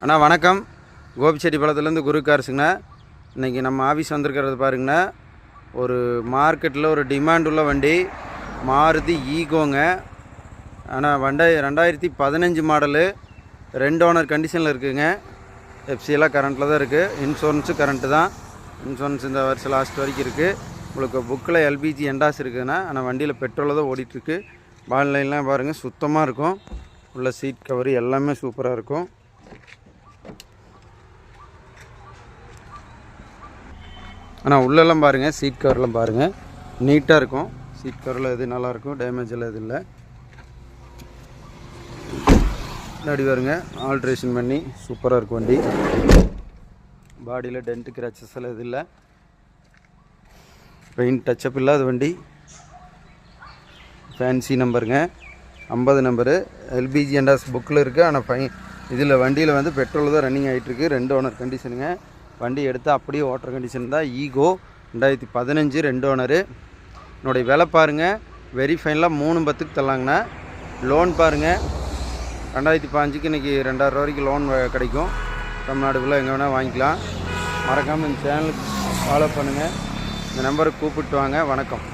அண்ணா வணக்கம். கோபிச்செட்டிப்பாளையத்துலேருந்து குரு கார்ஸுங்கண்ணா. இன்றைக்கி நம்ம ஆஃபீஸ் வந்திருக்கிறது பாருங்கண்ணா. ஒரு மார்க்கெட்டில் ஒரு டிமாண்ட் உள்ள வண்டி மாருதி ஈகோங்க. ஆனால் 2015 மாடலு, 2 ஓனர் கண்டிஷனில் இருக்குதுங்க. எஃப்சியெல்லாம் கரண்ட்டில் தான் இருக்குது. இன்சூரன்ஸு கரண்ட்டு தான். இன்சூரன்ஸ் இந்த வருஷம் லாஸ்ட் வரைக்கும் இருக்குது. உங்களுக்கு புக்கில் எல்பிஜி என்டாஸ் இருக்குதுண்ணா. ஆனால் வண்டியில் பெட்ரோலில் தான் ஓடிட்டுருக்கு. பால்லைன்லாம் பாருங்கள், சுத்தமாக இருக்கும். உள்ள சீட் கவர் எல்லாமே சூப்பராக இருக்கும். ஆனால் உள்ளெல்லாம் பாருங்கள், சீட் கவர்லாம் பாருங்கள், நீட்டாக இருக்கும். சீட் கவரில் எது நல்லாயிருக்கும், டேமேஜ் எல்லாம் எது இல்லை. முன்னாடி பாருங்க, ஆல்ட்ரேஷன் பண்ணி சூப்பராக இருக்கும் வண்டி. பாடியில் டென்ட்டு கிராச்சஸ் எல்லாம் எது இல்லை. பெயிண்ட் டச்சப் இல்லாத வண்டி. ஃபேன்சி நம்பருங்க, 50 நம்பரு. எல்பிஜி என்டாஸ் புக்கில் இருக்குது. ஆனால் இதில் வண்டியில் வந்து பெட்ரோல் தான் ரன்னிங் ஆகிட்டுருக்கு. 2 ஓனர் கண்டிஷனுங்க. வண்டி எடுத்தால் அப்படியே ஓட்டுற கண்டிஷன் தான். Eco 2015 2 owner. என்னுடைய விலை பாருங்கள், வெரி ஃபைனலாக 310க்கு தரலாங்கண்ணா. லோன் பாருங்கள், 2005க்கு இன்றைக்கி 2000 ரூபா வரைக்கும் லோன் கிடைக்கும். தமிழ்நாடுக்குள்ளே எங்கே வேணால் வாங்கிக்கலாம். மறக்காமல் இந்த சேனலுக்கு ஃபாலோ பண்ணுங்கள். இந்த நம்பருக்கு கூப்பிட்டு வாங்க. வணக்கம்.